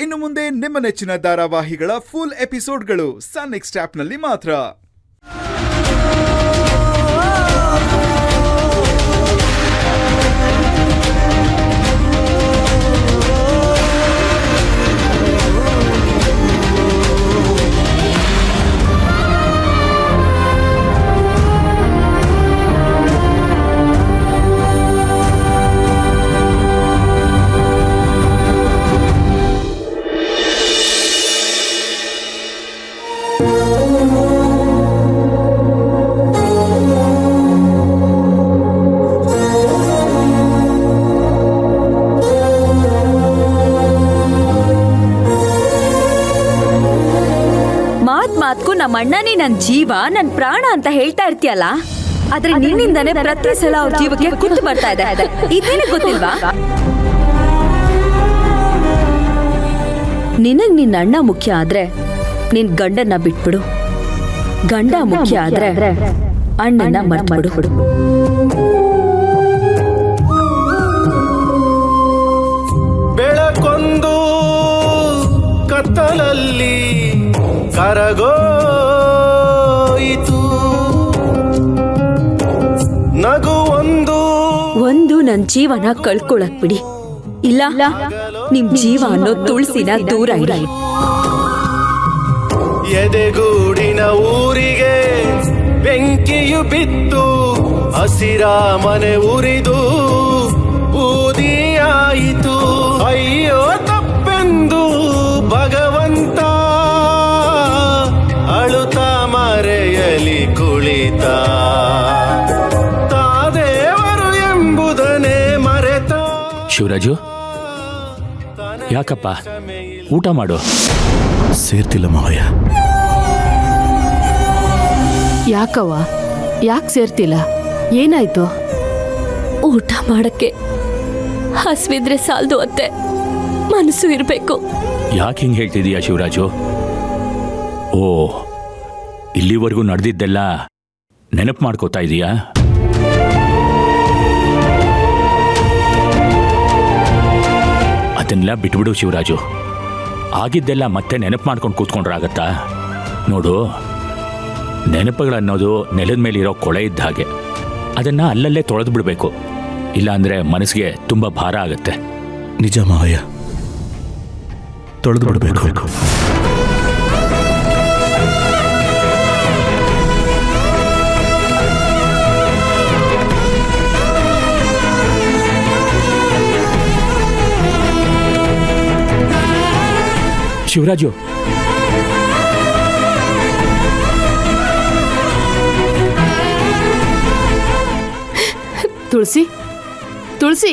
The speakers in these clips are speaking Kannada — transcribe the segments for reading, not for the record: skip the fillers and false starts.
ಇನ್ನು ಮುಂದೆ ನಿಮ್ಮ ನೆಚ್ಚಿನ ಧಾರಾವಾಹಿಗಳ ಫುಲ್ ಎಪಿಸೋಡ್ಗಳು ಸನ್ ನೆಕ್ಸ್ಟ್ ಆಪ್ನಲ್ಲಿ ಮಾತ್ರ. ಮಾತ್ಕು ನಮ್ಮ ಅಣ್ಣನೇ ನನ್ ಜೀವ ನನ್ ಪ್ರಾಣ ಅಂತ ಹೇಳ್ತಾ ಇರ್ತೀಯಲ್ಲ, ಆದ್ರೆ ನಿನ್ನಿಂದನೇ ಪ್ರತಿ ಸಲ ಅವ್ರ ಜೀವಕ್ಕೆ ಕುತ್ತು ಬರ್ತಾ ಇದೆ. ಇದೇನೆ ಗೊತ್ತಿಲ್ವಾ? ನಿನಗ್ ನಿನ್ನ ಅಣ್ಣ ಮುಖ್ಯ ಆದ್ರೆ ನಿನ್ ಗಂಡನ್ನ ಬಿಟ್ಬಿಡು, ಗಂಡ ಮುಖ್ಯ ಆದ್ರೆ ಅಣ್ಣನ ಮರ್ತ್ಬಿಡು. ಬೆಳಕೊಂದು ಕತ್ತಲಲ್ಲಿ ಕರಗೋಯಿತು, ನಗು ಒಂದು ನನ್ ಜೀವನ ಕಳ್ಕೊಳಕ್ ಬಿಡಿ, ಇಲ್ಲ ನಿಮ್ ಜೀವ ಅನ್ನೋ ತುಳಸಿನ ದೂರ ಇಡಿ. ಎದೆಗೂಡಿನ ಊರಿಗೆ ಬೆಂಕಿಯು ಬಿತ್ತು, ಹಸಿರ ಮನೆ ಉರಿದು ಬೂದಿಯಾಯಿತು. ಅಯ್ಯೋ ತಪ್ಪೆಂದು ಭಗವಂತ ಅಳುತ್ತ ಮರೆಯಲಿ ಕುಳಿತ, ತಾದೇವರು ಎಂಬುದನ್ನೇ ಮರೆತ. ಶಿವರಾಜು, ಯಾಕಪ್ಪ ಊಟ ಮಾಡು. ಸೇರ್ತಿಲ್ಲ ಮಾವಯ್ಯ. ಯಾಕವ್ವ, ಯಾಕೆ ಸೇರ್ತಿಲ್ಲ? ಏನಾಯ್ತು? ಊಟ ಮಾಡಕ್ಕೆ ಹಸ್ವಿದ್ರೆ ಸಾಲ್ದು ಅತ್ತೆ, ಮನಸ್ಸು ಇರಬೇಕು. ಯಾಕೆ ಹಿಂಗೆ ಹೇಳ್ತಿದೀಯ ಶಿವರಾಜು? ಓ, ಇಲ್ಲಿವರೆಗೂ ನಡೆದಿದ್ದೆಲ್ಲ ನೆನಪು ಮಾಡ್ಕೋತಾ ಇದೀಯಾ? ಅದನ್ನೆಲ್ಲ ಬಿಟ್ಬಿಡು ಶಿವರಾಜು. ಆಗಿದ್ದೆಲ್ಲ ಮತ್ತೆ ನೆನಪು ಮಾಡ್ಕೊಂಡು ಕೂತ್ಕೊಂಡ್ರಾಗತ್ತಾ? ನೋಡು, ನೆನಪುಗಳನ್ನೋದು ನೆಲದ ಮೇಲೆ ಇರೋ ಕೊಳೆ ಇದ್ದ ಹಾಗೆ, ಅದನ್ನ ಅಲ್ಲಲ್ಲೇ ತೊಳೆದು ಬಿಡಬೇಕು. ಇಲ್ಲಾಂದ್ರೆ ಮನಸ್ಸಿಗೆ ತುಂಬ ಭಾರ ಆಗತ್ತೆ. ನಿಜ ಮಾವಯ್ಯ, ತೊಳೆದು ಬಿಡಬೇಕು. ಶಿವರಾಜು, ತುಳಸಿ, ತುಳಸಿ,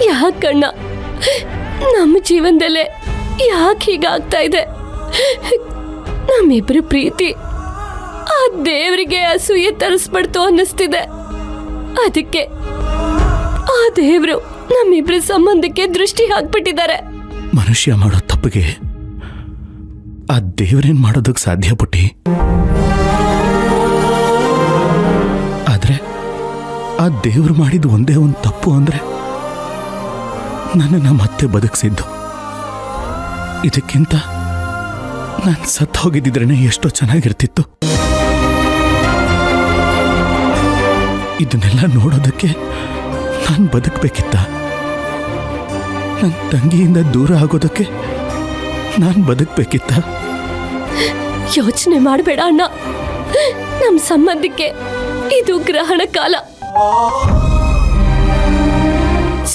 ಯಾಕಣ್ಣ ನಮ್ಮ ಜೀವನದಲ್ಲೇ ಯಾಕೆ ಹೀಗಾಗ್ತಾ ಇದೆ? ನಮ್ಮಿಬ್ರು ಪ್ರೀತಿ ಆ ದೇವರಿಗೆ ಅಸೂಯೆ ತರಿಸ್ಬಿಡ್ತು ಅನ್ನಿಸ್ತಿದೆ. ಅದಕ್ಕೆ ಆ ದೇವ್ರು ನಮ್ಮಿಬ್ರ ಸಂಬಂಧಕ್ಕೆ ದೃಷ್ಟಿ ಹಾಕ್ಬಿಟ್ಟಿದ್ದಾರೆ. ಮನುಷ್ಯ ಮಾಡೋ ತಪ್ಪಿಗೆ ಆ ದೇವ್ರೇನ್ ಮಾಡೋದಕ್ಕೆ ಸಾಧ್ಯ ಪುಟ್ಟಿ. ಆದ್ರೆ ಆ ದೇವ್ರು ಮಾಡಿದ ಒಂದೇ ಒಂದು ತಪ್ಪು ಅಂದ್ರೆ ನನ್ನನ್ನು ಮತ್ತೆ ಬದುಕಿಸಿದ್ದು. ಇದಕ್ಕಿಂತ ನಾನು ಸತ್ತು ಹೋಗಿದ್ದಿದ್ರೇನೆ ಎಷ್ಟೋ ಚೆನ್ನಾಗಿರ್ತಿತ್ತು. ಇದನ್ನೆಲ್ಲ ನೋಡೋದಕ್ಕೆ ನಾನು ಬದುಕಬೇಕಿತ್ತ? ನನ್ನ ತಂಗಿಯಿಂದ ದೂರ ಆಗೋದಕ್ಕೆ ನಾನು ಬದುಕಬೇಕಿತ್ತ? ಯೋಚನೆ ಮಾಡಬೇಡ ಅಣ್ಣ, ನಮ್ಮ ಸಂಬಂಧಕ್ಕೆ ಇದು ಗ್ರಹಣ ಕಾಲ.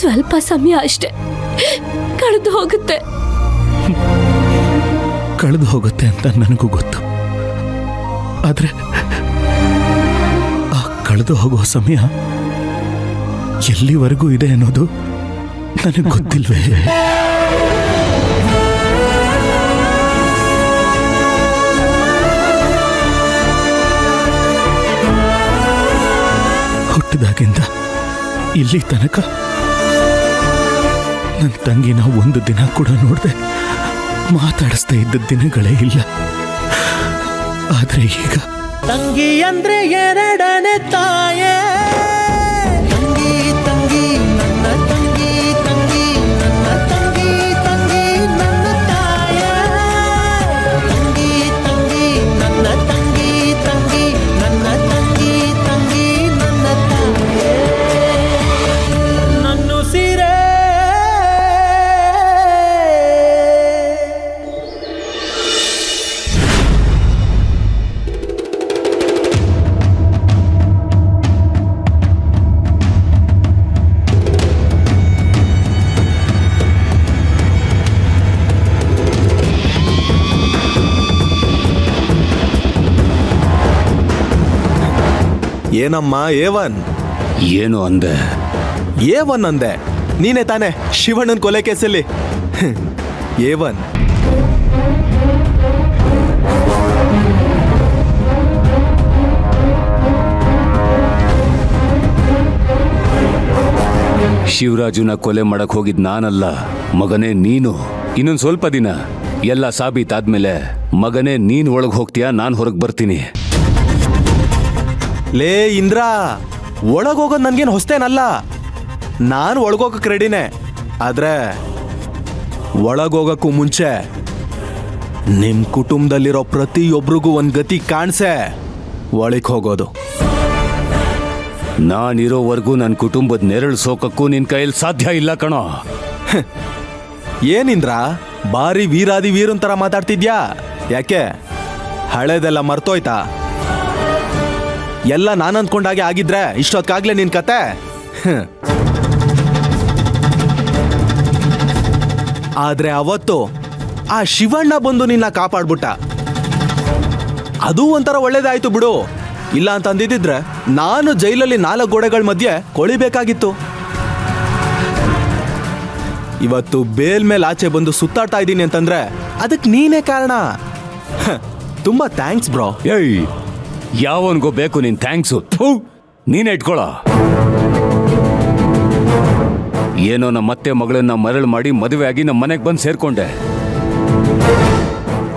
ಸ್ವಲ್ಪ ಸಮಯ ಅಷ್ಟೇ, ಕಳೆದು ಹೋಗುತ್ತೆ. ಕಳೆದು ಹೋಗುತ್ತೆ ಅಂತ ನನಗೂ ಗೊತ್ತು. ಆದ್ರೆ ಕಳೆದು ಹೋಗೋ ಸಮಯ ಎಲ್ಲಿವರೆಗೂ ಇದೆ ಅನ್ನೋದು ನನಗೆ ಗೊತ್ತಿಲ್ವೇ? ಹುಟ್ಟಿದಾಗಿಂದ ಇಲ್ಲಿ ತನಕ ನನ್ನ ತಂಗಿನ ಒಂದು ದಿನ ಕೂಡ ನೋಡದೆ ಮಾತಾಡಿಸ್ತಾ ಇದ್ದ ದಿನಗಳೇ ಇಲ್ಲ. ಆದ್ರೆ ಈಗ ತಂಗಿ ಅಂದ್ರೆ ಎರಡನೇ ತಾಯೇ. ತಂಗಿ ತಂಗಿ ನನ್ನ ತಂಗಿ ತಂಗಿ ನನ್ನ ತಂಗಿ ತಂಗಿ ನನ್ನ ತಾಯೇ. ತಂಗಿ ತಂಗಿ ನನ್ನ ತಂಗಿ ತಂಗಿ ನನ್ನ ತಂಗಿ ತಂಗಿ ನನ್ನ ತಾಯೇ. ನನ್ನ ಸೀರೆ ಏನಮ್ಮ ಏವನ್? ಏನು ಅಂದೆ? ಏವನ್ ಅಂದೆ. ನೀನೇ ತಾನೆ ಶಿವಣ್ಣನ ಕೊಲೆ ಕೇಸಲ್ಲಿ ಏವನ್. ಶಿವರಾಜುನ ಕೊಲೆ ಮಾಡಕ್ ಹೋಗಿದ್ ನಾನಲ್ಲ ಮಗನೇ ನೀನು. ಇನ್ನೊಂದ್ ಸ್ವಲ್ಪ ದಿನ ಎಲ್ಲ ಸಾಬೀತಾದ್ಮೇಲೆ ಮಗನೇ ನೀನ್ ಒಳಗ್ ಹೋಗ್ತೀಯಾ, ನಾನ್ ಹೊರಗ್ ಬರ್ತೀನಿ. ಲೇ ಇಂದ್ರ, ಒಳಗೋಗೋದು ನನ್ಗೇನು ಹೊಸ್ತೇನಲ್ಲ. ನಾನು ಒಳಗೋಗಕ್ಕೆ ರೆಡಿನೇ. ಆದ್ರೆ ಒಳಗೋಗಕ್ಕೂ ಮುಂಚೆ ನಿಮ್ ಕುಟುಂಬದಲ್ಲಿರೋ ಪ್ರತಿಯೊಬ್ರಿಗೂ ಒಂದ್ ಗತಿ ಕಾಣಿಸೆ ಒಳಗ್ ಹೋಗೋದು. ನಾನಿರೋವರೆಗೂ ನನ್ನ ಕುಟುಂಬದ ನೆರಳು ಸೋಕಕ್ಕೂ ನಿನ್ ಕೈಯಲ್ಲಿ ಸಾಧ್ಯ ಇಲ್ಲ ಕಣೋ. ಏನಿಂದ್ರ ಬಾರಿ ವೀರಾದಿ ವೀರನ್ ತರ ಮಾತಾಡ್ತಿದ್ಯಾ? ಯಾಕೆ ಹಳೇದೆಲ್ಲ ಮರ್ತೋಯ್ತಾ? ಎಲ್ಲ ನಾನು ಅಂದ್ಕೊಂಡಾಗೆ ಆಗಿದ್ರೆ ಇಷ್ಟೊತ್ತಾಗ್ಲೇ ನಿನ್ ಕತೆ. ಆದ್ರೆ ಅವತ್ತು ಆ ಶಿವಣ್ಣ ಬಂದು ನಿನ್ನ ಕಾಪಾಡ್ಬಿಟ್ಟ. ಅದು ಒಂಥರ ಒಳ್ಳೇದಾಯ್ತು ಬಿಡು. ಇಲ್ಲ ಅಂತ ಅಂದಿದ್ರೆ ನಾನು ಜೈಲಲ್ಲಿ 4 ಗೋಡೆಗಳ ಮಧ್ಯೆ ಕೊಳಿಬೇಕಾಗಿತ್ತು. ಇವತ್ತು ಬೇಲ್ ಮೇಲೆ ಆಚೆ ಬಂದು ಸುತ್ತಾಡ್ತಾ ಇದ್ದೀನಿ ಅಂತಂದ್ರೆ ಅದಕ್ಕೆ ನೀನೇ ಕಾರಣ. ತುಂಬಾ ಥ್ಯಾಂಕ್ಸ್ ಬ್ರೋ. ಏಯ್, ಯಾವನ್ಗೋ ಬೇಕು ನಿನ್ ಥ್ಯಾಂಕ್ಸು? ನೀನೇ ಇಟ್ಕೊಳ್ಳೋ. ಏನೋ ನಮ್ಮತ್ತೆ ಮಗಳನ್ನ ಮರಳು ಮಾಡಿ ಮದುವೆ ಆಗಿ ನಮ್ಮ ಮನೆಗೆ ಬಂದು ಸೇರ್ಕೊಂಡೆ.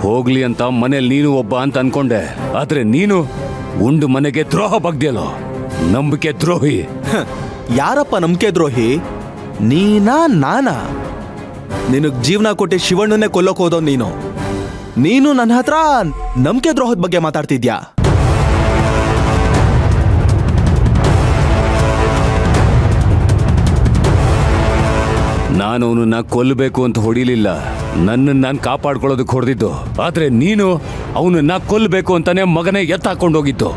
ಹೋಗ್ಲಿ ಅಂತ ಮನೇಲಿ ನೀನು ಒಬ್ಬ ಅಂತ ಅನ್ಕೊಂಡೆ. ಆದ್ರೆ ನೀನು ಉಂಡು ಮನೆಗೆ ದ್ರೋಹ ಬಗ್ದಿಯಲ್ಲೋ, ನಂಬಿಕೆ ದ್ರೋಹಿ. ಯಾರಪ್ಪ ನಂಬಿಕೆ ದ್ರೋಹಿ? ನೀನಾ ನಾನಾ? ನಿನಗ್ ಜೀವನ ಕೊಟ್ಟಿ ಶಿವಣ್ಣನ್ನೇ ಕೊಲ್ಲೋಕ್ ಹೋದೋ ನೀನು. ನೀನು ನನ್ನ ಹತ್ರ ನಂಬಿಕೆ ದ್ರೋಹದ ಬಗ್ಗೆ ಮಾತಾಡ್ತಿದ್ಯಾ? ನಾನು ಅವನನ್ನ ಕೊಲ್ಲಬೇಕು ಅಂತ ಹೊಡಿಲಿಲ್ಲ, ನನ್ನನ್ನು ನಾನು ಕಾಪಾಡ್ಕೊಳ್ಳೋದಕ್ಕೆ ಹೊಡೆದಿದ್ದು. ಆದ್ರೆ ನೀನು ಅವನನ್ನ ಕೊಲ್ಲಬೇಕು ಅಂತಾನೆ ಮಗನೇ ಎತ್ತಾಕೊಂಡೋಗಿದ್ದು.